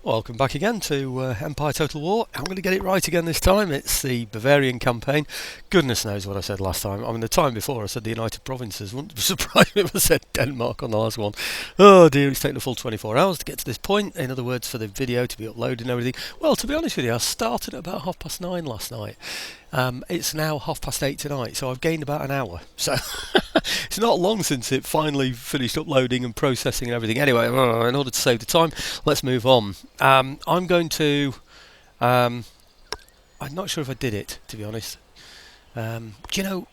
Welcome back again to Empire Total War. I'm going to get it right again this time. It's the Bavarian Campaign. Goodness knows what I said last time. I mean, the time before I said the United Provinces. Wouldn't surprise me if I said Denmark on the last one. Oh dear, it's taken a full 24 hours to get to this point. In other words, for the video to be uploaded and everything. Well, to be honest with you, I started at about 9:30 last night. It's now 8:30 tonight, so I've gained about an hour. So it's not long since it finally finished uploading and processing and everything. Anyway, in order to save the time, let's move on. I'm going to... I'm not sure if I did it, to be honest. Do you know,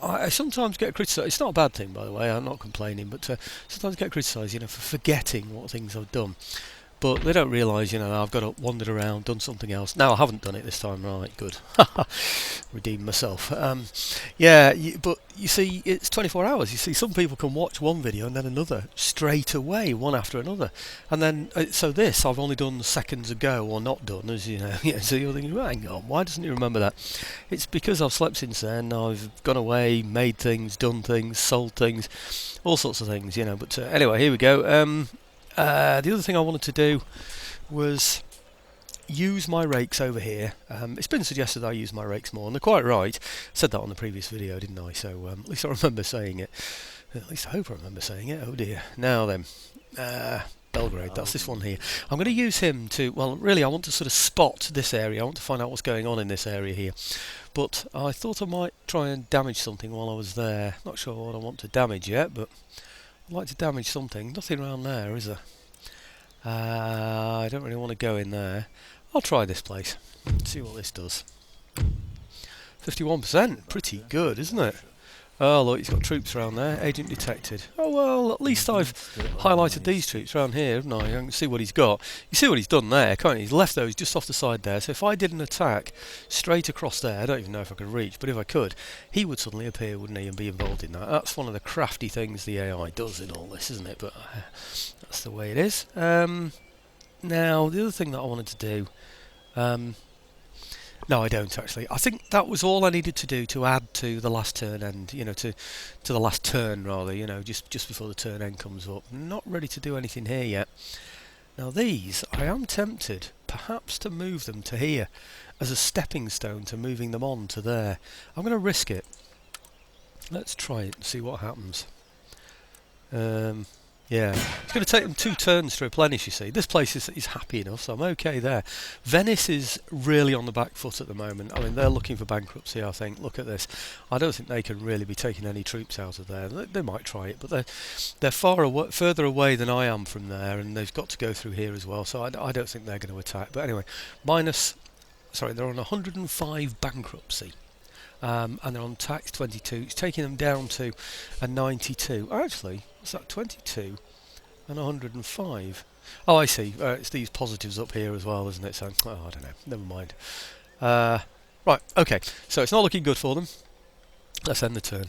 I sometimes get criticised. It's not a bad thing, by the way, I'm not complaining, but sometimes I get criticised, for forgetting what things I've done. But they don't realise, I've got to wander around, done something else. Now I haven't done it this time, right? Good. Redeemed myself. But you see, it's 24 hours. You see, some people can watch one video and then another straight away, one after another. And then, so this I've only done seconds ago, or not done, as you know. So you're thinking, well, hang on, why doesn't he remember that? It's because I've slept since then. I've gone away, made things, done things, sold things, all sorts of things, But anyway, here we go. The other thing I wanted to do was use my rakes over here. It's been suggested I use my rakes more, and they're quite right. I said that on the previous video, didn't I? So at least I remember saying it. At least I hope I remember saying it. Oh dear. Now then, Belgrade, that's this one here. I'm going to use him to, well, really I want to sort of spot this area. I want to find out what's going on in this area here. But I thought I might try and damage something while I was there. Not sure what I want to damage yet, but I'd like to damage something. Nothing around there, is there? I don't really want to go in there. I'll try this place. See what this does. 51%. Pretty good, isn't it? Oh, look, he's got troops around there. Agent detected. Oh, well, at least I've highlighted these troops around here, haven't I? I can see what he's got. You see what he's done there, can't you? He's left those just off the side there. So if I did an attack straight across there, I don't even know if I could reach, but if I could, he would suddenly appear, wouldn't he, and be involved in that. That's one of the crafty things the AI does in all this, isn't it? But that's the way it is. Now, the other thing that I wanted to do... no, I don't actually. I think that was all I needed to do to add to the last turn end, to the last turn rather, just before the turn end comes up. I'm not ready to do anything here yet. Now these, I am tempted perhaps to move them to here as a stepping stone to moving them on to there. I'm going to risk it. Let's try it and see what happens. Yeah, it's going to take them 2 turns to replenish, you see. This place is happy enough, so I'm okay there. Venice is really on the back foot at the moment. I mean, they're looking for bankruptcy, I think. Look at this. I don't think they can really be taking any troops out of there. They might try it, but they're further away than I am from there, and they've got to go through here as well, so I don't think they're going to attack. But anyway, they're on 105 bankruptcy. And they're on tax 22. It's taking them down to a 92. Actually, what's that? 22 and 105. Oh, I see. It's these positives up here as well, isn't it? So, I don't know. Never mind. Right. Okay. So it's not looking good for them. Let's end the turn.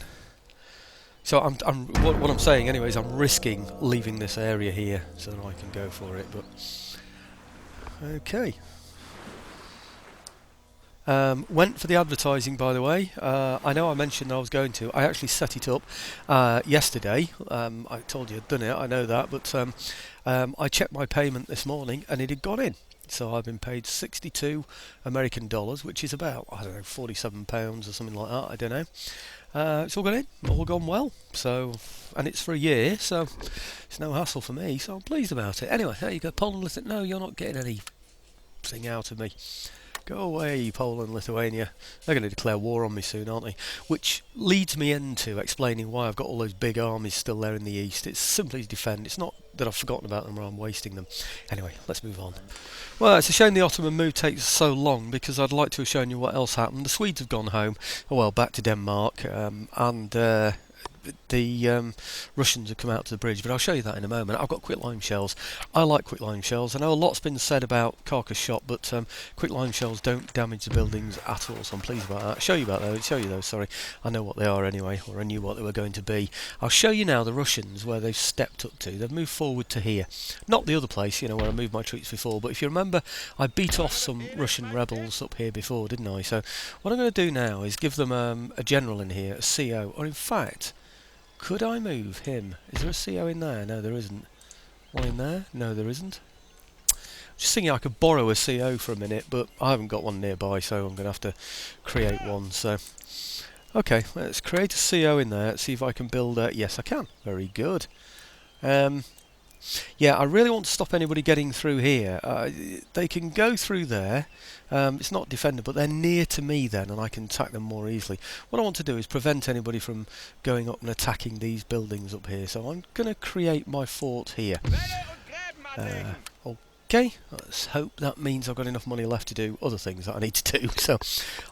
So what I'm saying, anyway, is I'm risking leaving this area here so that I can go for it. But okay. Went for the advertising, by the way. I know I mentioned I was going to. I actually set it up yesterday. I told you I'd done it, I know that, but I checked my payment this morning and it had gone in. So I've been paid 62 American dollars, which is about, I don't know, 47 pounds or something like that, I don't know. It's all gone in, all gone well. So, and it's for a year, so it's no hassle for me, so I'm pleased about it. Anyway, there you go, Poland, listen, no, you're not getting anything out of me. Go away, Poland, Lithuania. They're going to declare war on me soon, aren't they? Which leads me into explaining why I've got all those big armies still there in the east. It's simply to defend. It's not that I've forgotten about them or I'm wasting them. Anyway, let's move on. Well, it's a shame the Ottoman move takes so long because I'd like to have shown you what else happened. The Swedes have gone home, well, back to Denmark, and the Russians have come out to the bridge, but I'll show you that in a moment. I've got quicklime shells. I like quicklime shells. I know a lot's been said about carcass shot, but quicklime shells don't damage the buildings at all, so I'm pleased about that. Show you those, sorry. I know what they are anyway, or I knew what they were going to be. I'll show you now the Russians, where they've stepped up to. They've moved forward to here. Not the other place, where I moved my troops before, but if you remember, I beat off some Russian rebels up here before, didn't I? So what I'm going to do now is give them a general in here, a CO, or in fact... could I move him? Is there a CO in there? No, there isn't. One in there? No, there isn't. Just thinking I could borrow a CO for a minute, but I haven't got one nearby, so I'm going to have to create one. So, okay, let's create a CO in there. See if I can build a... Yes, I can. Very good. Yeah, I really want to stop anybody getting through here. They can go through there. It's not defended, but they're near to me then, and I can attack them more easily. What I want to do is prevent anybody from going up and attacking these buildings up here. So I'm going to create my fort here. Okay, let's hope that means I've got enough money left to do other things that I need to do. So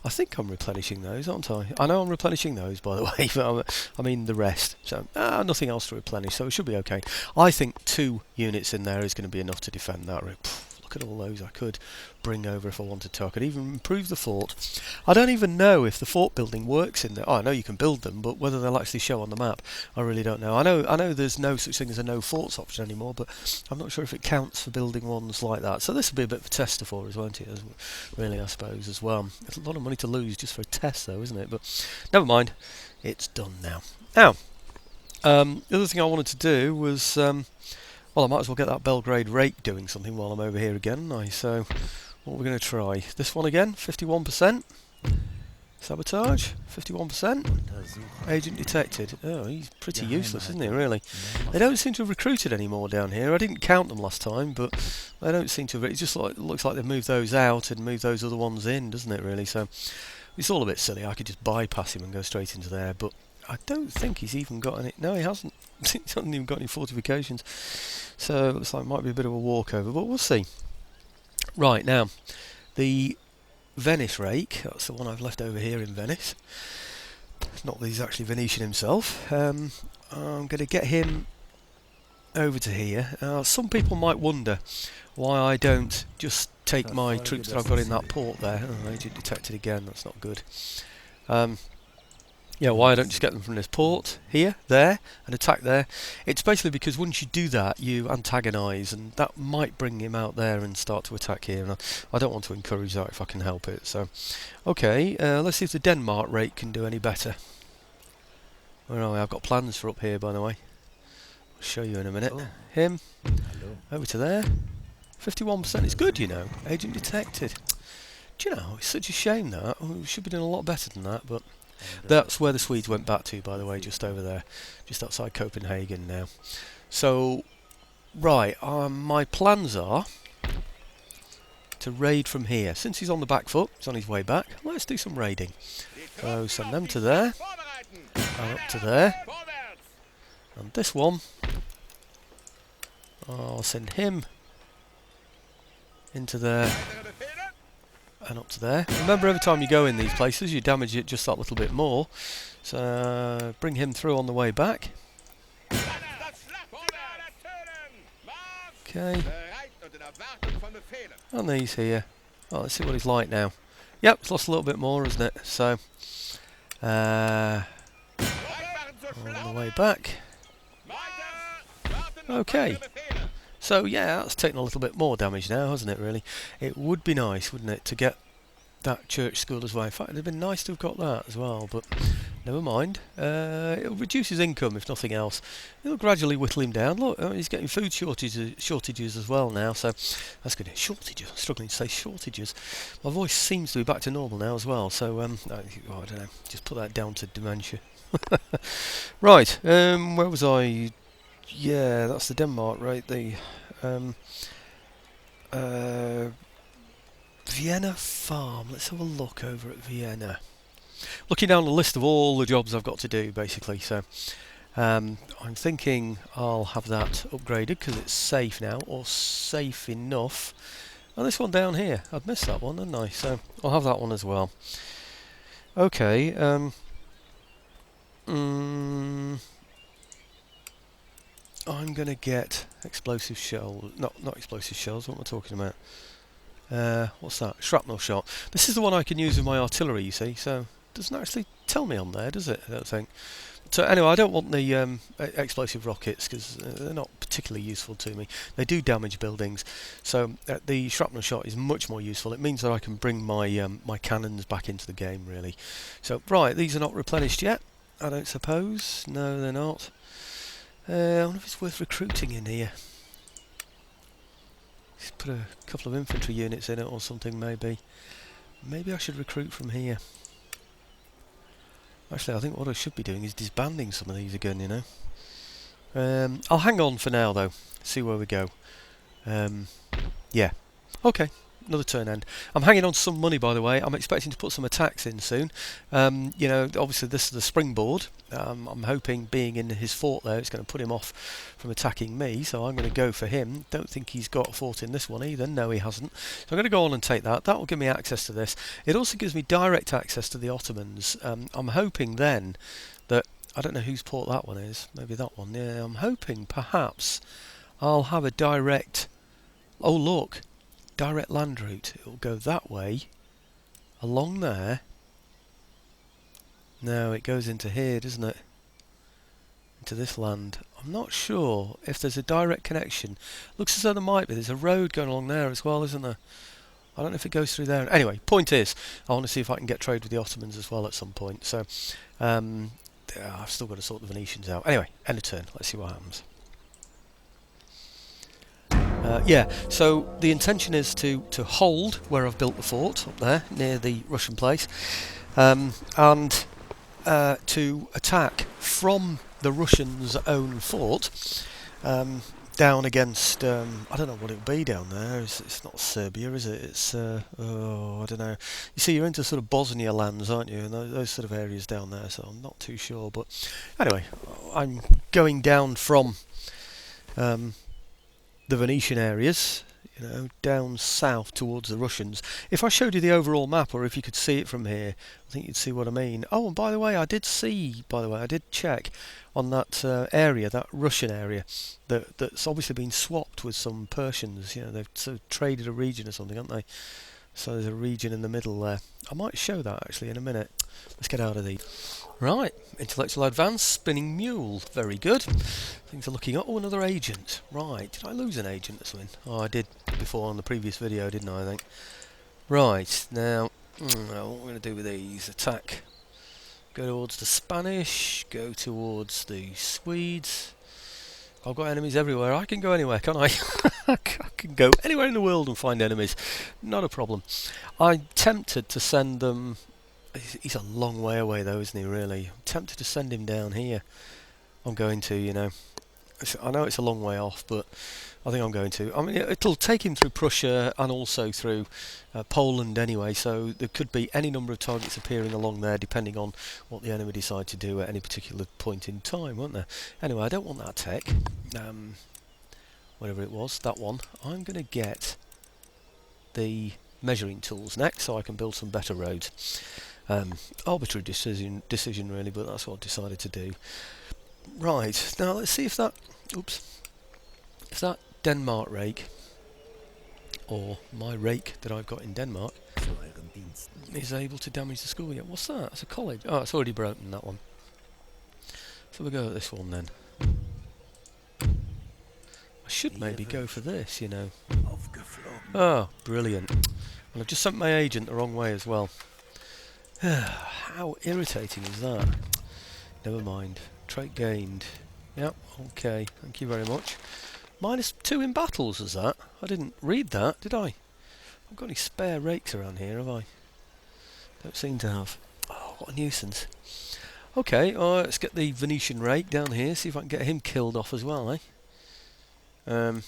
I think I'm replenishing those, aren't I? I know I'm replenishing those, by the way, but I mean the rest. So nothing else to replenish, so it should be okay. I think 2 units in there is going to be enough to defend that route. Look at all those I could bring over if I wanted to. I could even improve the fort. I don't even know if the fort building works in there. Oh, I know you can build them, but whether they'll actually show on the map, I really don't know. I know there's no such thing as a no forts option anymore, but I'm not sure if it counts for building ones like that. So this will be a bit of a tester for us, won't it? Really, I suppose, as well. It's a lot of money to lose just for a test, though, isn't it? But never mind. It's done now. Now, the other thing I wanted to do was... well, I might as well get that Belgrade rake doing something while I'm over here again. So, what we're going to try? This one again, 51%. Sabotage, 51%. Agent detected. Oh, he's pretty useless, isn't he, really? They don't seem to have recruited any more down here. I didn't count them last time, but they don't seem to have... It just looks like they've moved those out and moved those other ones in, doesn't it, really? So, it's all a bit silly. I could just bypass him and go straight into there, but... I don't think he's even got any... No, he hasn't. He hasn't even got any fortifications. So it looks like it might be a bit of a walkover, but we'll see. Right, now, the Venice rake, that's the one I've left over here in Venice. Not that he's actually Venetian himself. I'm going to get him over to here. Some people might wonder why I don't just take my troops that I've got in that port there. Oh, agent detected again, that's not good. Yeah, why I don't just get them from this port, here, there, and attack there. It's basically because once you do that, you antagonise, and that might bring him out there and start to attack here, and I don't want to encourage that if I can help it. So, okay, let's see if the Denmark rate can do any better. Where are we? I've got plans for up here, by the way. I'll show you in a minute. Him, over to there. 51% is good, you know. Agent detected. Do you know, it's such a shame that. We should be doing a lot better than that, but... That's where the Swedes went back to, by the way, just over there, just outside Copenhagen now. So, right, my plans are to raid from here. Since he's on the back foot, he's on his way back, let's do some raiding. So, send them to there, and up to there, and this one, I'll send him into there. And up to there. Remember, every time you go in these places, you damage it just that little bit more. So, bring him through on the way back. Okay. And these here. Oh, let's see what he's like now. Yep, it's lost a little bit more, isn't it? So, on the way back. Okay. So yeah, that's taken a little bit more damage now, hasn't it, really? It would be nice, wouldn't it, to get that church school as well. In fact, it'd have been nice to have got that as well, but never mind. It'll reduce his income, if nothing else. It'll gradually whittle him down. Look, he's getting food shortages as well now, so that's good. Shortages, I'm struggling to say shortages. My voice seems to be back to normal now as well, so I don't know, just put that down to dementia. Right, where was I? Yeah, that's the Denmark, right? The Vienna Farm. Let's have a look over at Vienna. Looking down the list of all the jobs I've got to do, basically. So I'm thinking I'll have that upgraded because it's safe now, or safe enough. And this one down here, I'd missed that one, hadn't I? So I'll have that one as well. Okay. I'm going to get explosive shells. Not explosive shells, what am I talking about? What's that? Shrapnel shot. This is the one I can use with my artillery, you see, so it doesn't actually tell me on there, does it? I don't think. So anyway, I don't want the explosive rockets because they're not particularly useful to me. They do damage buildings, so the shrapnel shot is much more useful. It means that I can bring my my cannons back into the game, really. So, right, these are not replenished yet, I don't suppose. No, they're not. I wonder if it's worth recruiting in here. Just put a couple of infantry units in it or something, maybe. Maybe I should recruit from here. Actually, I think what I should be doing is disbanding some of these again, you know. I'll hang on for now, though. See where we go. Yeah. Okay. Another turn end. I'm hanging on to some money, by the way. I'm expecting to put some attacks in soon. You know, obviously this is the springboard. I'm hoping, being in his fort there, it's going to put him off from attacking me, so I'm going to go for him. Don't think he's got a fort in this one either. No, he hasn't. So I'm going to go on and take that. That will give me access to this. It also gives me direct access to the Ottomans. I'm hoping then that, I don't know whose port that one is. Maybe that one. Yeah, I'm hoping perhaps I'll have a direct... Oh, look. Direct land route. It'll go that way, along there. No, it goes into here, doesn't it? Into this land. I'm not sure if there's a direct connection. Looks as though there might be. There's a road going along there as well, isn't there? I don't know if it goes through there. Anyway, point is, I want to see if I can get trade with the Ottomans as well at some point. So, I've still got to sort the Venetians out. Anyway, end of turn. Let's see what happens. Yeah, so the intention is to hold where I've built the fort, up there, near the Russian place, and to attack from the Russians' own fort, down against, I don't know what it'll be down there. It's not Serbia, is it? It's, oh, I don't know. You see, you're into sort of Bosnia lands, aren't you? And those sort of areas down there, so I'm not too sure. But anyway, I'm going down from... the Venetian areas, you know, down south towards the Russians. If I showed you the overall map, or if you could see it from here, I think you'd see what I mean. Oh, and by the way, I did check on that area, that Russian area, that's obviously been swapped with some Persians. You know, they've sort of traded a region or something, haven't they? So there's a region in the middle there. I might show that actually in a minute. Let's get out of these. Right, intellectual advance, spinning mule, very good. Things are looking up. Oh, another agent. Right, did I lose an agent or something? Oh, I did before on the previous video, didn't I think? Right, now, what we're going to do with these, attack. Go towards the Spanish, go towards the Swedes. I've got enemies everywhere. I can go anywhere, can't I? I can go anywhere in the world and find enemies. Not a problem. I'm tempted to send them... He's a long way away though, isn't he, really? I'm tempted to send him down here. I'm going to, you know. I know it's a long way off, but I think I'm going to. I mean, it'll take him through Prussia and also through Poland anyway, so there could be any number of targets appearing along there depending on what the enemy decide to do at any particular point in time, won't there? Anyway, I don't want that tech. Whatever it was, that one. I'm going to get the measuring tools next so I can build some better roads. Arbitrary decision really, but that's what I've decided to do. Right, now let's see if that... Oops. If that Denmark rake, or my rake that I've got in Denmark, is able to damage the school yet. What's that? It's a college. Oh, it's already broken, that one. So we'll go at this one then. I should maybe go for this, you know. Oh, brilliant. And I've just sent my agent the wrong way as well. How irritating is that? Never mind. Trait gained. Yep, okay. Thank you very much. -2 in battles, is that? I didn't read that, did I? I've got any spare rakes around here, have I? Don't seem to have. Oh, what a nuisance. Okay, let's get the Venetian rake down here, see if I can get him killed off as well, eh? Where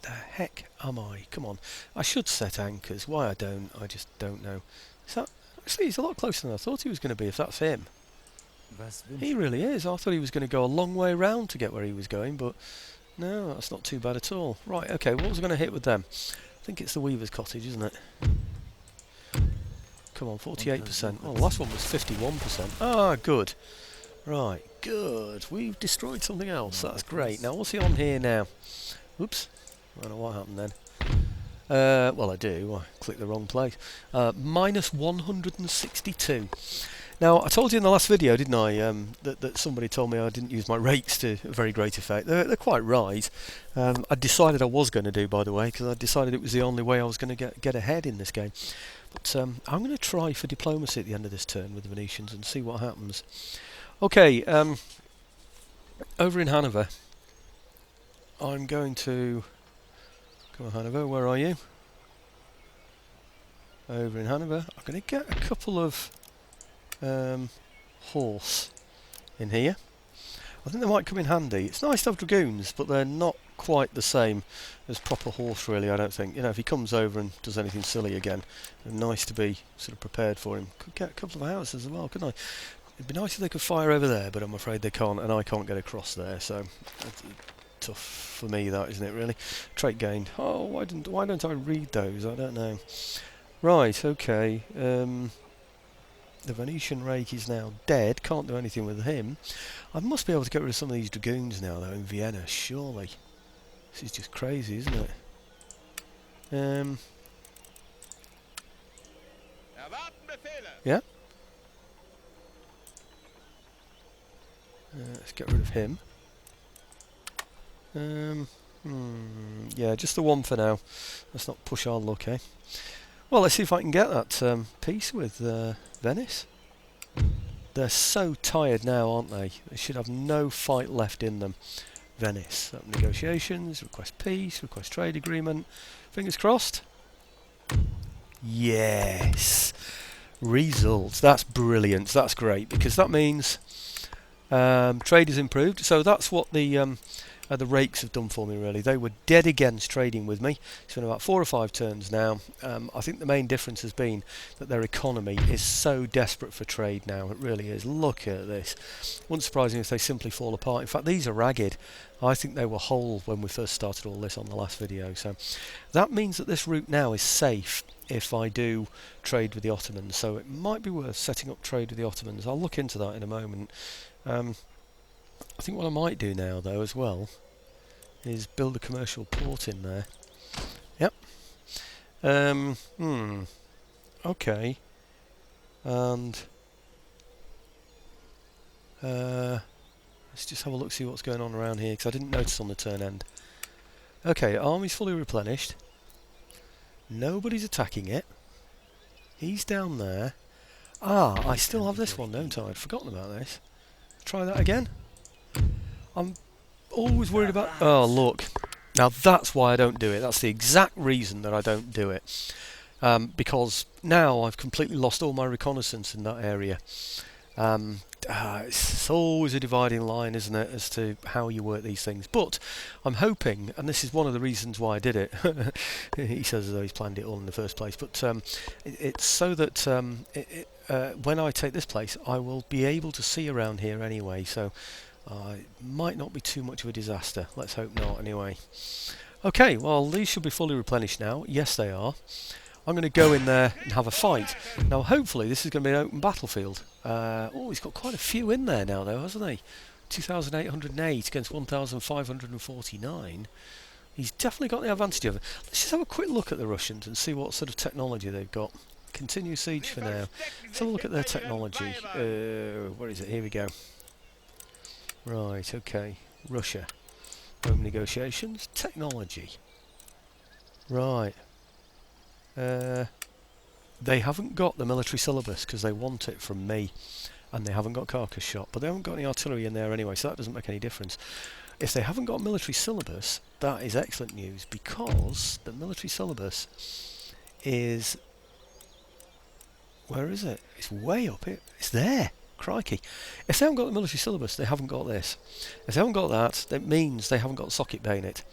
the heck am I? Come on. I should set anchors. Why I don't, I just don't know. Is that... Actually, he's a lot closer than I thought he was going to be, if that's him. He really is. I thought he was going to go a long way round to get where he was going, but no, that's not too bad at all. Right, okay, what was I going to hit with them? I think it's the Weaver's Cottage, isn't it? Come on, 48%. Oh, the last one was 51%. Ah, good. Right, good. We've destroyed something else. That's great. Now, what's he on here now? Oops. I don't know what happened then. Well, I do. I clicked the wrong place. -162. Now, I told you in the last video, didn't I, that somebody told me I didn't use my rakes to very great effect. They're quite right. I decided I was going to do, by the way, because I decided it was the only way I was going to get ahead in this game. But I'm going to try for diplomacy at the end of this turn with the Venetians and see what happens. Okay, over in Hanover, I'm going to Come on, Hanover, where are you? Over in Hanover. I'm going to get a couple of horse in here. I think they might come in handy. It's nice to have dragoons, but they're not quite the same as proper horse, really, I don't think. You know, if he comes over and does anything silly again, they're nice to be sort of prepared for him. Could get a couple of houses as well, couldn't I? It'd be nice if they could fire over there, but I'm afraid they can't, and I can't get across there, so it's tough for me, that, isn't it, really? Trait gained. Oh, why don't I read those? I don't know. Right, okay. The Venetian rake is now dead. Can't do anything with him. I must be able to get rid of some of these dragoons now, though, in Vienna, surely. This is just crazy, isn't it? Yeah. Let's get rid of him. Yeah, just the one for now. Let's not push our luck, eh? Well, let's see if I can get that peace with Venice. They're so tired now, aren't they? They should have no fight left in them. Venice. Negotiations, request peace, request trade agreement. Fingers crossed. Yes. Results. That's brilliant. That's great, because that means trade is improved. So that's what the rakes have done for me, really. They were dead against trading with me. It's been about 4 or 5 turns now. I think the main difference has been that their economy is so desperate for trade now. It really is. Look at this. Wouldn't surprise me if they simply fall apart. In fact, these are ragged. I think they were whole when we first started all this on the last video. So that means that this route now is safe if I do trade with the Ottomans. So it might be worth setting up trade with the Ottomans. I'll look into that in a moment. I think what I might do now, though, as well, is build a commercial port in there. Yep. Okay. And let's just have a look, see what's going on around here, because I didn't notice on the turn end. Okay, army's fully replenished. Nobody's attacking it. He's down there. Ah, I still have this one, don't I? I'd forgotten about this. Try that again. I'm always worried about... Oh, look. Now, that's why I don't do it. That's the exact reason that I don't do it. Because now I've completely lost all my reconnaissance in that area. It's always a dividing line, isn't it, as to how you work these things. But I'm hoping, and this is one of the reasons why I did it. He says as though he's planned it all in the first place. But it's so that when I take this place, I will be able to see around here anyway. So it might not be too much of a disaster. Let's hope not, anyway. Okay, well, these should be fully replenished now. Yes, they are. I'm going to go in there and have a fight. Now, hopefully, this is going to be an open battlefield. Oh, he's got quite a few in there now, though, hasn't he? 2,808 against 1,549. He's definitely got the advantage of it. Let's just have a quick look at the Russians and see what sort of technology they've got. Continue siege for now. Let's have a look at their technology. Where is it? Here we go. Right, okay. Russia. Home negotiations. Technology. Right. They haven't got the military syllabus because they want it from me, and they haven't got carcass shot, but they haven't got any artillery in there anyway, so that doesn't make any difference. If they haven't got military syllabus, that is excellent news, because the military syllabus is... Where is it? It's way up here. It's there. Crikey. If they haven't got the military syllabus, they haven't got this. If they haven't got that, that means they haven't got socket bayonet.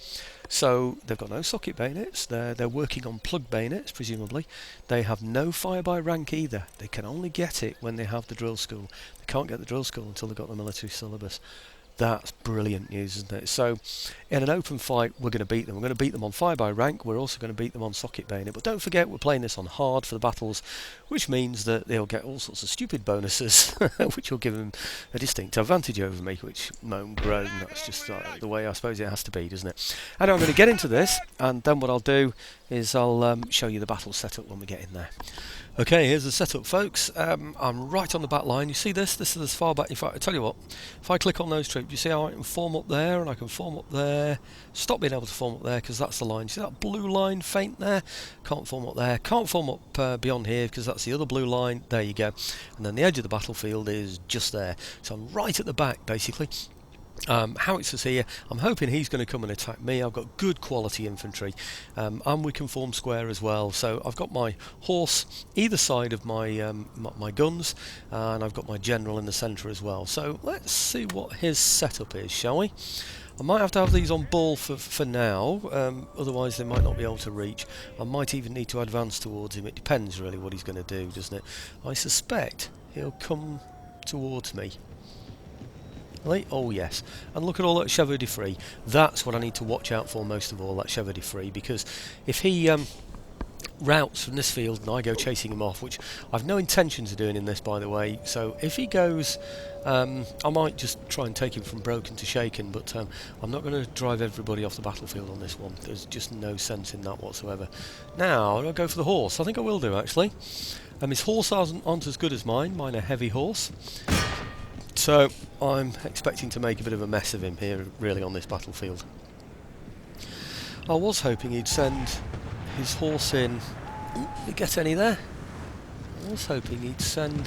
So they've got no socket bayonets. They're working on plug bayonets, presumably. They have no fire by rank either. They can only get it when they have the drill school. They can't get the drill school until they've got the military syllabus. That's brilliant news, isn't it? So, in an open fight, we're going to beat them. We're going to beat them on fire by rank. We're also going to beat them on socket bayonet. But don't forget, we're playing this on hard for the battles, which means that they'll get all sorts of stupid bonuses, which will give them a distinct advantage over me, which moan groan. That's just the way I suppose it has to be, doesn't it? And I'm going to get into this, and then what I'll do is I'll show you the battle setup when we get in there. Okay, here's the setup, folks. I'm right on the back line. You see this? This is as far back. In fact, I tell you what, if I click on those troops, you see how I can form up there, and I can form up there. Stop being able to form up there because that's the line. See that blue line faint there? Can't form up there. Can't form up beyond here because that's the other blue line. There you go. And then the edge of the battlefield is just there. So I'm right at the back, basically. Howitzer's here. I'm hoping he's going to come and attack me. I've got good quality infantry, and we can form square as well. So I've got my horse either side of my my guns, and I've got my general in the centre as well. So let's see what his setup is, shall we? I might have to have these on ball for now, otherwise they might not be able to reach. I might even need to advance towards him. It depends really what he's going to do, doesn't it? I suspect he'll come towards me. Oh yes, and look at all that chevaux de frise. That's what I need to watch out for most of all, that chevaux de frise, because if he routes from this field and I go chasing him off, which I've no intentions of doing in this, by the way, so if he goes, I might just try and take him from broken to shaken, but I'm not going to drive everybody off the battlefield on this one. There's just no sense in that whatsoever. Now I'll go for the horse. I think I will do, actually. His horse aren't as good as mine. Mine are heavy horse. So I'm expecting to make a bit of a mess of him here, really, on this battlefield. I was hoping he'd send his horse in. Ooh, did he get any there? I was hoping he'd send his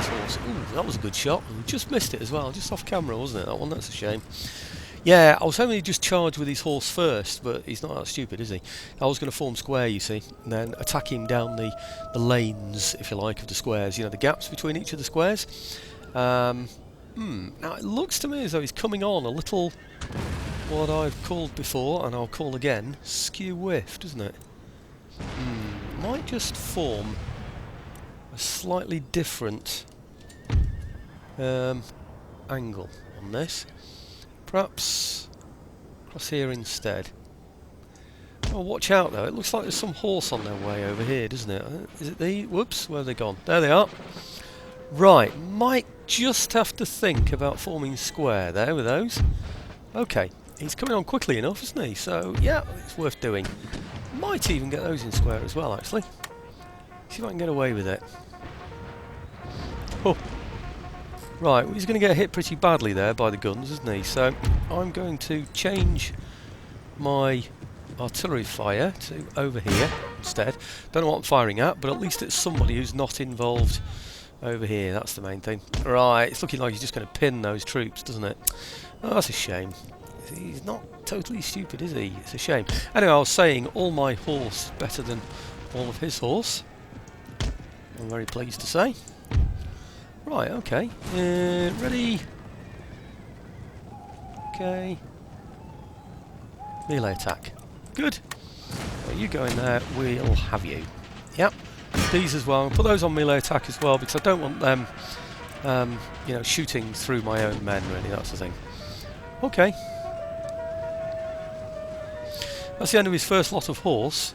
horse. Ooh, that was a good shot. We just missed it as well, just off camera, wasn't it? That one. That's a shame. Yeah, I was hoping he'd just charge with his horse first, but he's not that stupid, is he? I was going to form square, you see, and then attack him down the lanes, if you like, of the squares. You know, the gaps between each of the squares. Now, it looks to me as though he's coming on a little, what I've called before, and I'll call again, skew-whiff, doesn't it? Might just form a slightly different angle on this. Perhaps across here instead. Oh, watch out though, it looks like there's some horse on their way over here, doesn't it? Is it the... whoops, where have they gone? There they are. Right, might just have to think about forming square there with those. Okay, he's coming on quickly enough, isn't he? So, yeah, it's worth doing. Might even get those in square as well, actually. See if I can get away with it. Oh. Right, well, he's going to get hit pretty badly there by the guns, isn't he? So I'm going to change my artillery fire to over here instead. Don't know what I'm firing at, but at least it's somebody who's not involved over here. That's the main thing. Right, it's looking like he's just going to pin those troops, doesn't it? Oh, that's a shame. He's not totally stupid, is he? It's a shame. Anyway, I was saying all my horse is better than all of his horse. I'm very pleased to say. Right, okay. Ready? Okay. Melee attack. Good. Well, you go in there, we'll have you. Yep. These as well. I'll put those on melee attack as well, because I don't want them, you know, shooting through my own men, really. That's the thing. Okay. That's the end of his first lot of horse.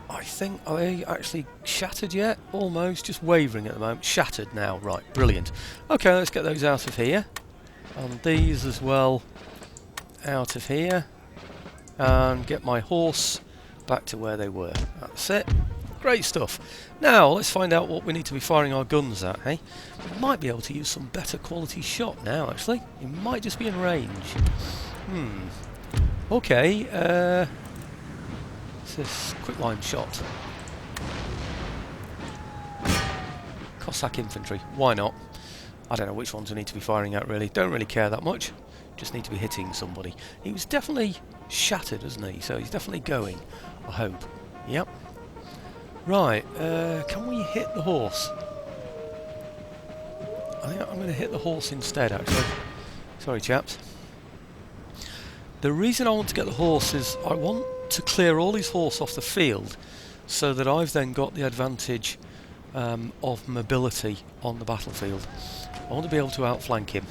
I think, are they actually shattered yet? Almost, just wavering at the moment. Shattered now, right, brilliant. Okay, let's get those out of here. And these as well out of here. And get my horse back to where they were. That's it. Great stuff. Now, let's find out what we need to be firing our guns at, hey? We might be able to use some better quality shot now, actually. It might just be in range. Okay, this quicklime shot. Cossack infantry, why not? I don't know which ones I need to be firing at, really. Don't really care that much. Just need to be hitting somebody. He was definitely shattered, isn't he? So he's definitely going, I hope. Yep. Right, can we hit the horse? I think I'm going to hit the horse instead, actually. Sorry, chaps. The reason I want to get the horse is I want to clear all his horse off the field so that I've then got the advantage of mobility on the battlefield. I want to be able to outflank him.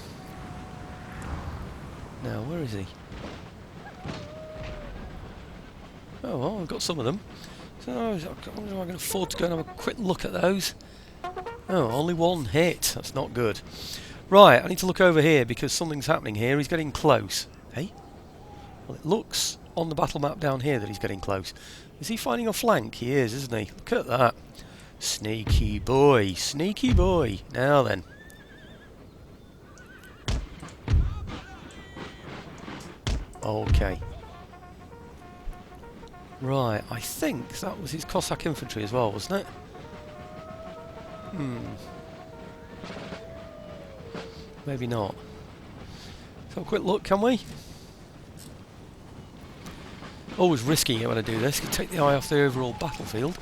Now, where is he? Oh, well, I've got some of them. So, am I going to afford to go and have a quick look at those? Oh, only one hit. That's not good. Right, I need to look over here because something's happening here. He's getting close. Hey? Well, it looks on the battle map down here that he's getting close. Is he finding a flank? He is, isn't he? Look at that. Sneaky boy. Sneaky boy. Now then. Okay. Right, I think that was his Cossack infantry as well, wasn't it? Maybe not. Let's have a quick look, can we? Always risking it when I do this. Could take the eye off the overall battlefield.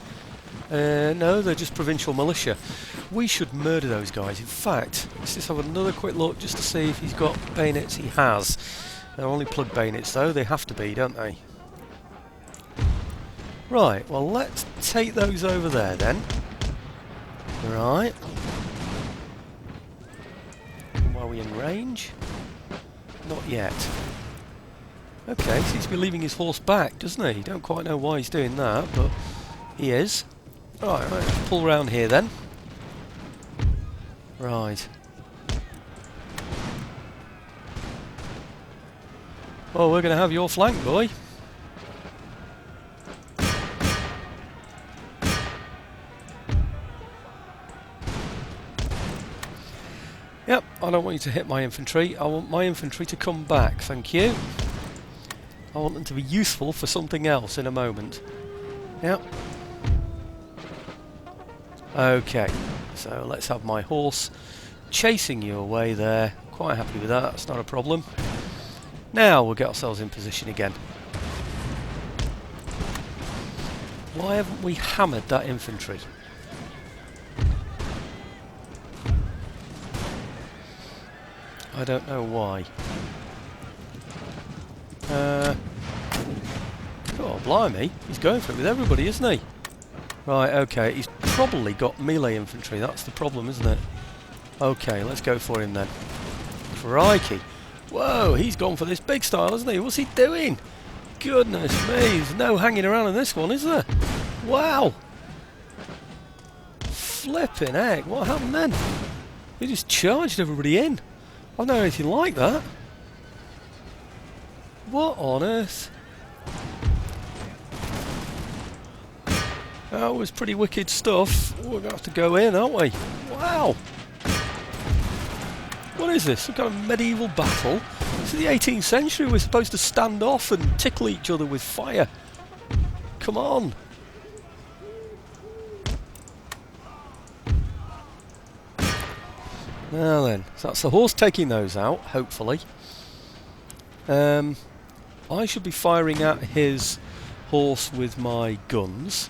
No, they're just provincial militia. We should murder those guys. In fact, let's just have another quick look just to see if he's got bayonets. He has. They're only plug bayonets though. They have to be, don't they? Right, well let's take those over there then. Right. Are we in range? Not yet. Okay, seems to be leaving his horse back, doesn't he? Don't quite know why he's doing that, but he is. Right, let's pull round here then. Right. Well, we're going to have your flank, boy. Yep, I don't want you to hit my infantry. I want my infantry to come back, thank you. I want them to be useful for something else in a moment. Yep. Okay, so let's have my horse chasing you away there. Quite happy with that, that's not a problem. Now we'll get ourselves in position again. Why haven't we hammered that infantry? I don't know why. Oh, blimey. He's going for it with everybody, isn't he? Right, okay. He's probably got melee infantry. That's the problem, isn't it? Okay, let's go for him then. Crikey. Whoa, he's gone for this big style, hasn't he? What's he doing? Goodness me. There's no hanging around in this one, is there? Wow. Flipping heck. What happened then? He just charged everybody in. I've not anything like that. What on earth? That was pretty wicked stuff. We're going to have to go in, aren't we? Wow! What is this? Some kind of medieval battle? This is the 18th century. We're supposed to stand off and tickle each other with fire. Come on! Now then, so that's the horse taking those out, hopefully. I should be firing at his horse with my guns.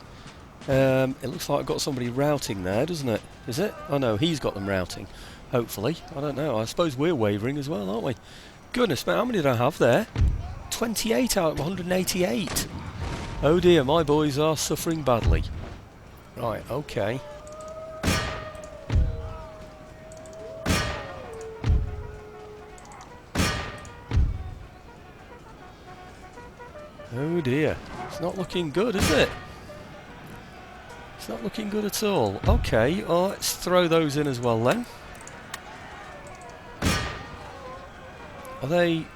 It looks like I've got somebody routing there, doesn't it? Is it? Oh no, he's got them routing. Hopefully. I don't know. I suppose we're wavering as well, aren't we? Goodness me, how many did I have there? 28 out of 188. Oh dear, my boys are suffering badly. Right, okay. Oh dear. It's not looking good, is it? It's not looking good at all. Okay, well, let's throw those in as well then. Are they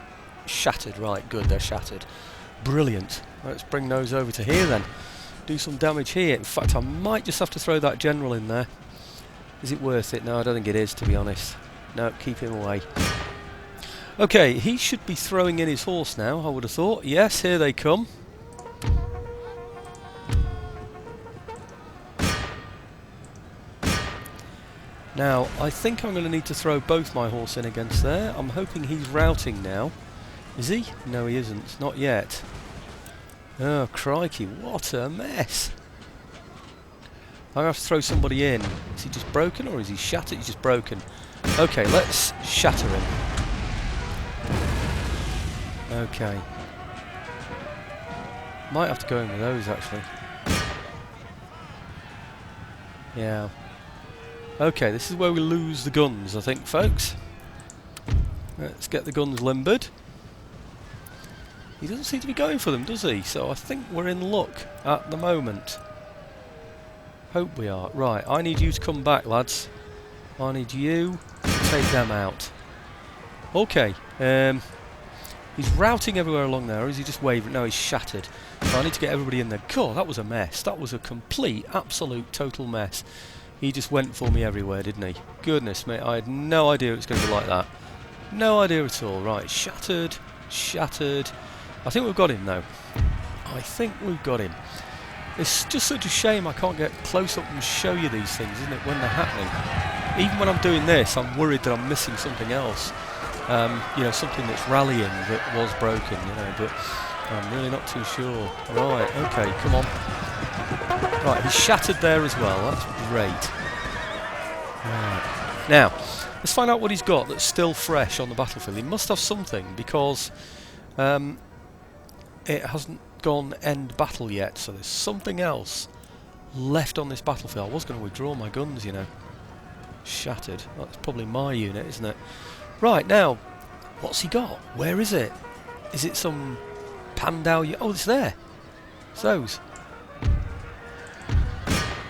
shattered? Right, good, they're shattered. Brilliant. Let's bring those over to here then. Do some damage here. In fact, I might just have to throw that general in there. Is it worth it? No, I don't think it is, to be honest. No, keep him away. Okay, he should be throwing in his horse now, I would have thought. Yes, here they come. Now, I think I'm going to need to throw both my horse in against there. I'm hoping he's routing now. Is he? No, he isn't. Not yet. Oh, crikey, what a mess. I'm going to have to throw somebody in. Is he just broken or is he shattered? He's just broken. Okay, let's shatter him. Okay. Might have to go in with those, actually. Yeah. Okay, this is where we lose the guns, I think, folks. Let's get the guns limbered. He doesn't seem to be going for them, does he? So I think we're in luck at the moment. Hope we are. Right, I need you to come back, lads. I need you to take them out. Okay. He's routing everywhere along there, or is he just wavering? No, he's shattered. So I need to get everybody in there. God, that was a mess. That was a complete, absolute, total mess. He just went for me everywhere, didn't he? Goodness me, I had no idea it was going to be like that. No idea at all. Right, shattered, shattered. I think we've got him, though. I think we've got him. It's just such a shame I can't get close up and show you these things, isn't it, when they're happening. Even when I'm doing this, I'm worried that I'm missing something else. You know, something that's rallying that was broken, you know, but I'm really not too sure. Right, okay, come on. Right, he's shattered there as well, that's great. Right. Now, let's find out what he's got that's still fresh on the battlefield. He must have something, because it hasn't gone end battle yet, so there's something else left on this battlefield. I was going to withdraw my guns, you know. Shattered. That's probably my unit, isn't it? Right, now, what's he got? Where is it? Is it some Pandau? Oh, it's there. It's those.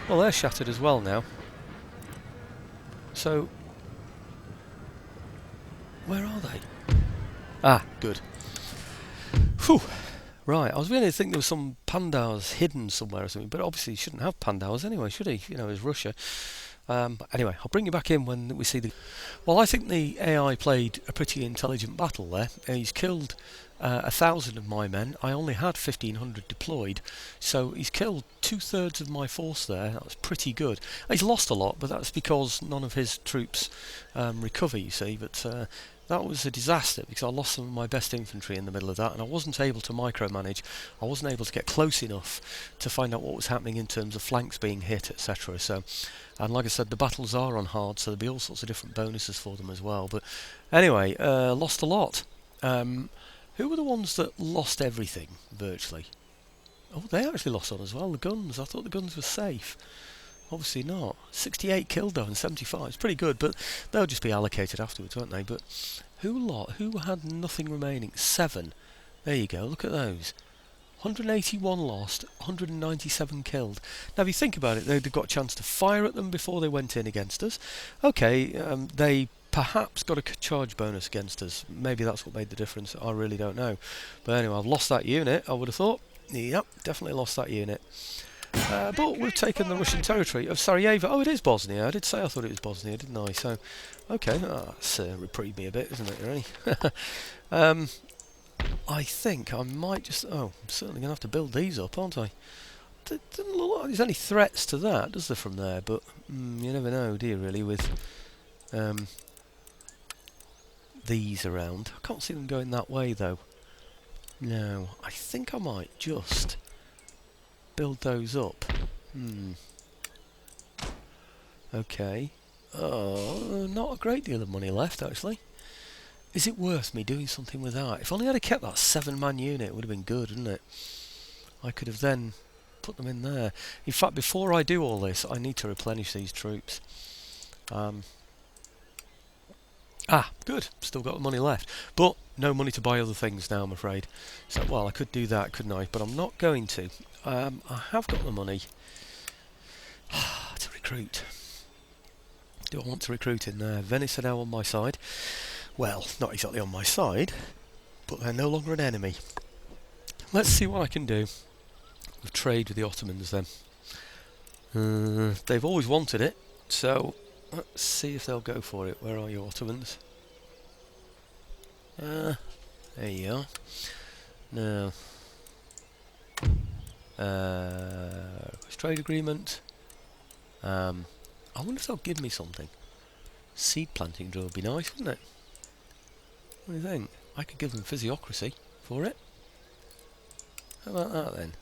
Well, they're shattered as well now. So, where are they? Ah, good. Phew. Right, I was beginning to think there was some Pandaus hidden somewhere or something, but obviously he shouldn't have Pandaus anyway, should he? You know, it's Russia. But anyway, I'll bring you back in when we see the... Well, I think the AI played a pretty intelligent battle there. He's killed 1,000 of my men. I only had 1,500 deployed, so he's killed 2/3 of my force there. That was pretty good. He's lost a lot, but that's because none of his troops recover, you see, but... that was a disaster because I lost some of my best infantry in the middle of that, and I wasn't able to micromanage. I wasn't able to get close enough to find out what was happening in terms of flanks being hit, etc. So, and like I said, the battles are on hard, so there'll be all sorts of different bonuses for them as well. But anyway, lost a lot. Who were the ones that lost everything virtually? Oh, they actually lost on as well. The guns. I thought the guns were safe. Obviously not. 68 killed though and 75. It's pretty good, but they'll just be allocated afterwards, won't they? But who had nothing remaining? 7. There you go, look at those. 181 lost, 197 killed. Now if you think about it, they'd got a chance to fire at them before they went in against us. Okay, they perhaps got a charge bonus against us. Maybe that's what made the difference. I really don't know. But anyway, I've lost that unit, I would have thought. Yep, definitely lost that unit. But we've taken the Russian territory of Sarajevo. Oh, it is Bosnia. I did say I thought it was Bosnia, didn't I? So, okay, that's reprieved me a bit, isn't it, really? I think I might just... Oh, I'm certainly going to have to build these up, aren't I? Doesn't look like there's any threats to that, does there, from there? But you never know, do you, really, with these around. I can't see them going that way, though. No, I think I might just... build those up. Okay. Oh, not a great deal of money left, actually. Is it worth me doing something with that? If only I'd have kept that 7-man unit, it would have been good, wouldn't it? I could have then put them in there. In fact, before I do all this, I need to replenish these troops. Good. Still got the money left. But no money to buy other things now, I'm afraid. So, well, I could do that, couldn't I? But I'm not going to. I have got the money to recruit. Do I want to recruit in there? Venice are now on my side. Well, not exactly on my side, but they're no longer an enemy. Let's see what I can do with trade with the Ottomans then. They've always wanted it, so let's see if they'll go for it. Where are you, Ottomans? There you are. Now, trade agreement. I wonder if they'll give me something. Seed planting drill would be nice, wouldn't it? What do you think? I could give them physiocracy for it. How about that then?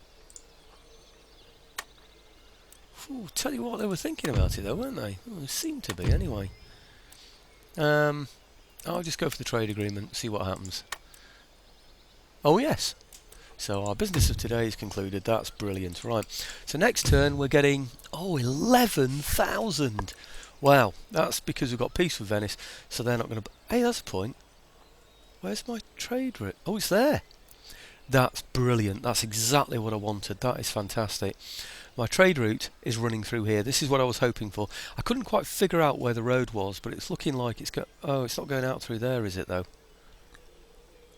Ooh, tell you what, they were thinking about it though, weren't they? Well, they seem to be anyway. I'll just go for the trade agreement, see what happens. Oh yes! So our business of today is concluded. That's brilliant. Right. So next turn we're getting 11,000. Wow. That's because we've got peace with Venice. So they're not going to. Hey, that's a point. Where's my trade route? Oh, it's there. That's brilliant. That's exactly what I wanted. That is fantastic. My trade route is running through here. This is what I was hoping for. I couldn't quite figure out where the road was, but it's looking like it's go. Oh, it's not going out through there, is it though?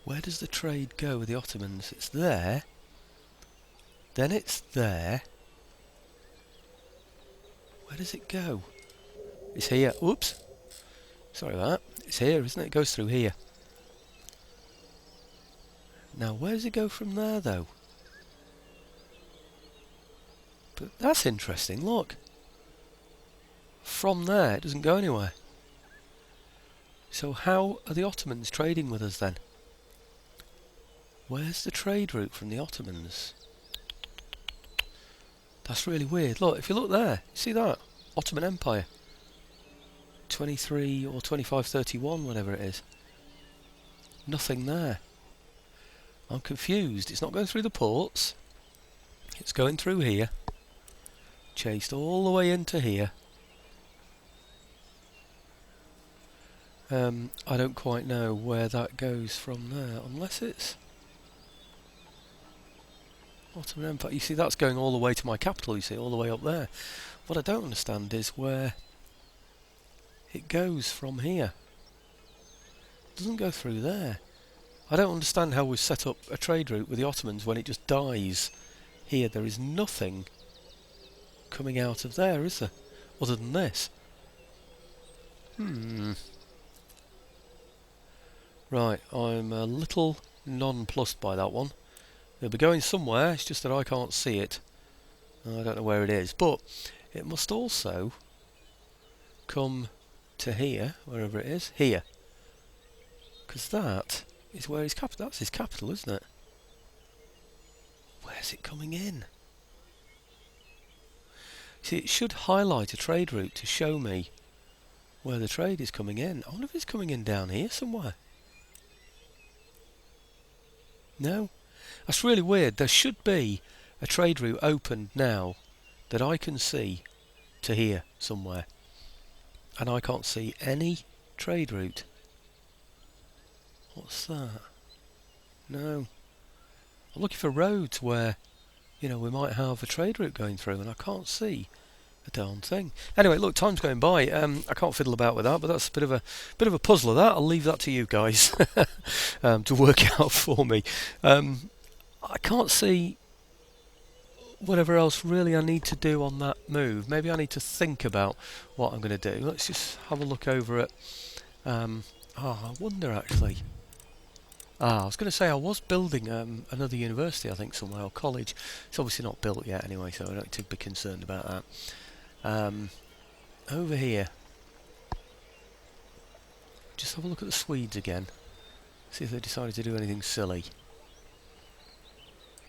Where does the trade go with the Ottomans? It's there. Then it's there. Where does it go? It's here. Oops. Sorry about that. It's here, isn't it? It goes through here. Now, where does it go from there, though? But that's interesting, look. From there, it doesn't go anywhere. So how are the Ottomans trading with us then? Where's the trade route from the Ottomans? That's really weird. Look, if you look there, see that? Ottoman Empire. 23 or 2531, whatever it is. Nothing there. I'm confused. It's not going through the ports. It's going through here. Chased all the way into here. I don't quite know where that goes from there, unless it's Ottoman Empire. You see, that's going all the way to my capital, you see, all the way up there. What I don't understand is where it goes from here. It doesn't go through there. I don't understand how we've set up a trade route with the Ottomans when it just dies here. There is nothing coming out of there, is there? Other than this. Right, I'm a little nonplussed by that one. It'll be going somewhere, it's just that I can't see it. I don't know where it is, but it must also come to here, wherever it is, here. Because that is where his capital, that's his capital, isn't it? Where's it coming in? See, it should highlight a trade route to show me where the trade is coming in. I wonder if it's coming in down here somewhere. No? That's really weird. There should be a trade route opened now that I can see to here somewhere. And I can't see any trade route. What's that? No. I'm looking for roads where, you know, we might have a trade route going through and I can't see a darn thing. Anyway, look, time's going by. I can't fiddle about with that, but that's a bit of a puzzler. That I'll leave that to you guys to work out for me. I can't see whatever else really I need to do on that move. Maybe I need to think about what I'm going to do. Let's just have a look over at. I wonder actually. I was going to say I was building another university, I think, somewhere, or college. It's obviously not built yet anyway, so I don't need to be concerned about that. Over here, just have a look at the Swedes again. See if they decided to do anything silly.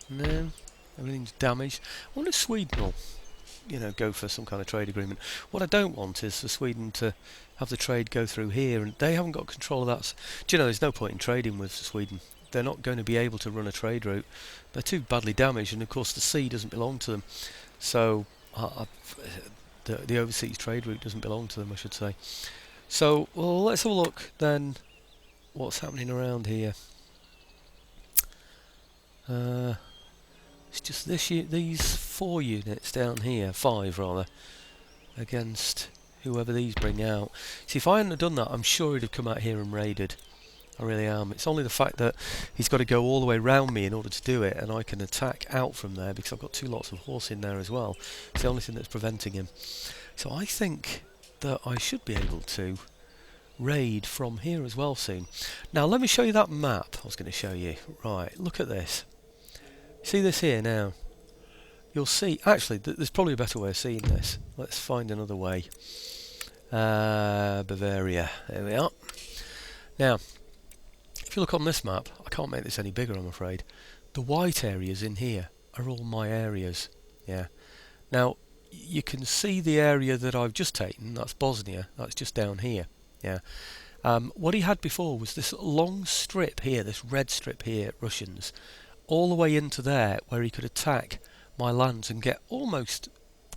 No, everything's damaged. I wonder if Sweden will, you know, go for some kind of trade agreement. What I don't want is for Sweden to have the trade go through here, and they haven't got control of that. Do you know, there's no point in trading with Sweden. They're not going to be able to run a trade route. They're too badly damaged, and of course the sea doesn't belong to them. So the overseas trade route doesn't belong to them, I should say. So, well, let's have a look then what's happening around here. It's just these 4 units down here, 5 rather, against whoever these bring out. See, if I hadn't have done that, I'm sure he'd have come out here and raided. I really am. It's only the fact that he's got to go all the way round me in order to do it, and I can attack out from there because I've got 2 lots of horse in there as well. It's the only thing that's preventing him. So I think that I should be able to raid from here as well soon. Now let me show you that map I was going to show you. Right, look at this. See this here now? You'll see, actually there's probably a better way of seeing this. Let's find another way. Bavaria, there we are. Now, if you look on this map, I can't make this any bigger, I'm afraid. The white areas in here are all my areas. Yeah. Now, you can see the area that I've just taken, that's Bosnia, that's just down here. Yeah. What he had before was this long strip here, this red strip here, Russians, all the way into there where he could attack my lands and get almost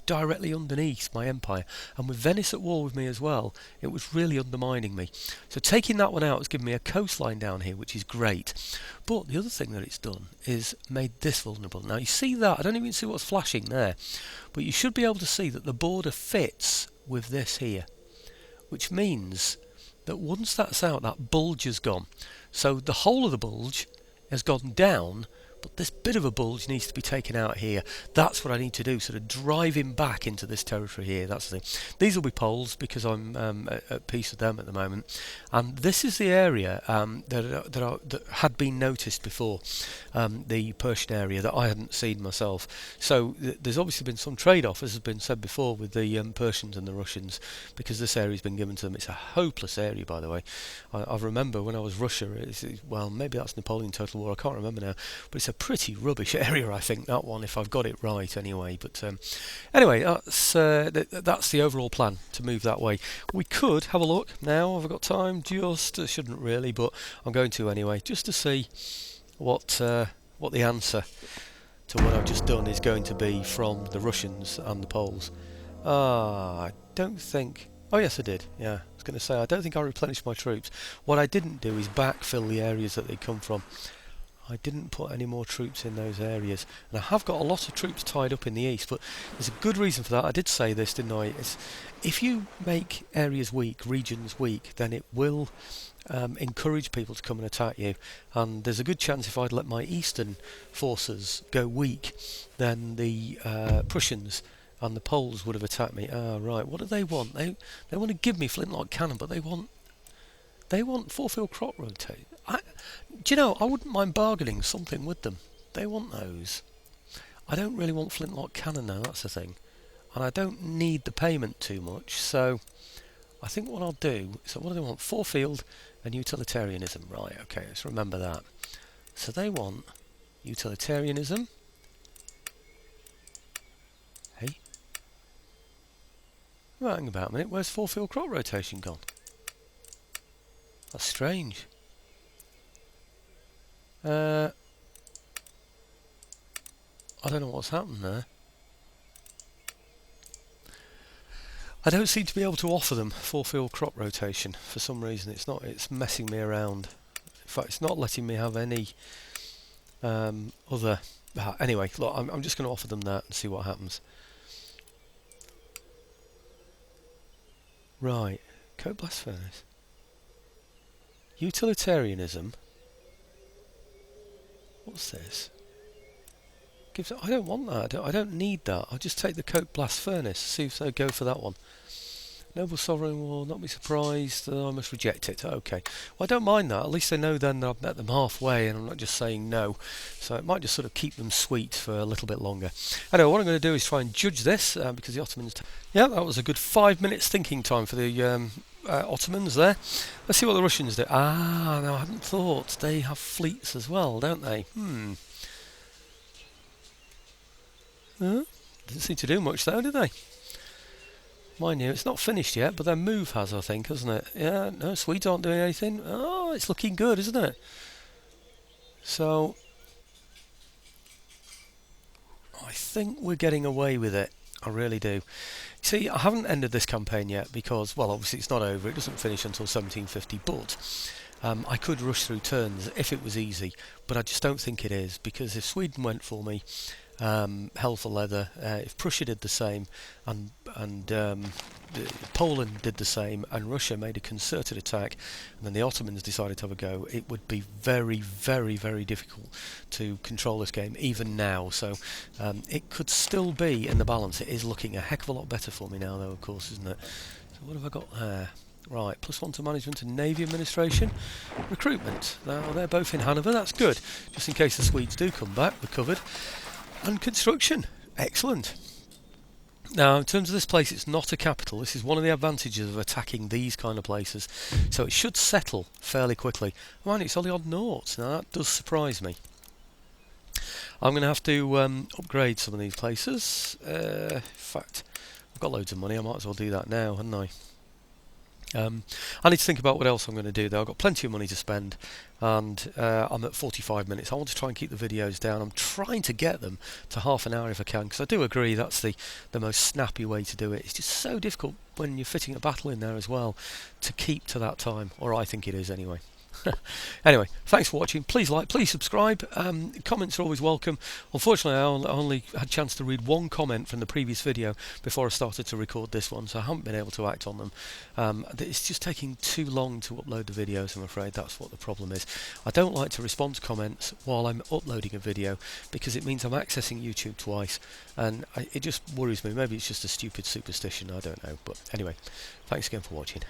directly underneath my empire. And with Venice at war with me as well, it was really undermining me. So taking that one out has given me a coastline down here, which is great. But the other thing that it's done is made this vulnerable. Now you see that, I don't even see what's flashing there, but you should be able to see that the border fits with this here, which means that once that's out, that bulge has gone. So the whole of the bulge has gone down, but this bit of a bulge needs to be taken out here. That's what I need to do, sort of drive him back into this territory here. That's the thing. These will be poles because I'm at peace with them at the moment, and this is the area that had been noticed before, the Persian area that I hadn't seen myself. So there's obviously been some trade-off, as has been said before, with the Persians and the Russians, because this area's been given to them. It's a hopeless area, by the way. I remember when I was Russia, well, maybe that's Napoleon Total War, I can't remember now, but it's a pretty rubbish area, I think, that one, if I've got it right anyway. But anyway, that's the overall plan, to move that way. We could have a look now. Have I got time? Just shouldn't really, but I'm going to anyway, just to see what the answer to what I've just done is going to be from the Russians and the Poles. I don't think... Oh yes, I did. Yeah, I was going to say, I don't think I replenished my troops. What I didn't do is backfill the areas that they come from. I didn't put any more troops in those areas. And I have got a lot of troops tied up in the east, but there's a good reason for that. I did say this, didn't I? If you make areas weak, regions weak, then it will encourage people to come and attack you. And there's a good chance if I'd let my eastern forces go weak, then the Prussians and the Poles would have attacked me. Right, what do they want? They want to give me flintlock cannon, but they want 4-field crop rotate. Do you know, I wouldn't mind bargaining something with them. They want those. I don't really want flintlock cannon now, that's the thing. And I don't need the payment too much, so I think what I'll do... So what do they want? 4-field and utilitarianism. Right, okay, let's remember that. So they want utilitarianism. Hey? Right, hang about a minute. Where's 4-field crop rotation gone? That's strange. I don't know what's happened there. I don't seem to be able to offer them 4-field crop rotation for some reason. It's messing me around. In fact, it's not letting me have any other... anyway, look, I'm just going to offer them that and see what happens. Right, coat blast furnace. Utilitarianism. What's this? I don't want that. I don't need that. I'll just take the coke blast furnace. See if they go for that one. Noble sovereign will not be surprised that I must reject it. Okay. Well, I don't mind that. At least they know then that I've met them halfway and I'm not just saying no. So it might just sort of keep them sweet for a little bit longer. Anyway, what I'm going to do is try and judge this because the Ottomans... Yeah, that was a good 5 minutes thinking time for the Ottomans there. Let's see what the Russians do. No, I hadn't thought. They have fleets as well, don't they? Didn't seem to do much though, did they? Mind you, it's not finished yet, but their move has, I think, hasn't it? Yeah, no, Swedes aren't doing anything. Oh, it's looking good, isn't it? So, I think we're getting away with it. I really do. See, I haven't ended this campaign yet because, well, obviously it's not over. It doesn't finish until 1750, but I could rush through turns if it was easy, but I just don't think it is, because if Sweden went for me, hell for leather, if Prussia did the same, and Poland did the same, and Russia made a concerted attack, and then the Ottomans decided to have a go, it would be very, very, very difficult to control this game, even now. So it could still be in the balance. It is looking a heck of a lot better for me now, though, of course, isn't it? So what have I got there? Right, +1 to management and navy administration. Recruitment. Now, they're both in Hanover, that's good. Just in case the Swedes do come back, we're covered. And construction. Excellent. Now, in terms of this place, it's not a capital. This is one of the advantages of attacking these kind of places. So it should settle fairly quickly. Mind, it's only on noughts. Now, that does surprise me. I'm going to have to upgrade some of these places. In fact, I've got loads of money. I might as well do that now, hadn't I? I need to think about what else I'm going to do though. I've got plenty of money to spend, and I'm at 45 minutes. I want to try and keep the videos down. I'm trying to get them to half an hour if I can, because I do agree that's the most snappy way to do it. It's just so difficult when you're fitting a battle in there as well to keep to that time, or I think it is anyway. Anyway, thanks for watching. Please like, please subscribe. Comments are always welcome. Unfortunately, I only had a chance to read one comment from the previous video before I started to record this one, so I haven't been able to act on them. It's just taking too long to upload the videos, I'm afraid. That's what the problem is. I don't like to respond to comments while I'm uploading a video because it means I'm accessing YouTube twice, and it just worries me. Maybe it's just a stupid superstition, I don't know. But anyway, thanks again for watching.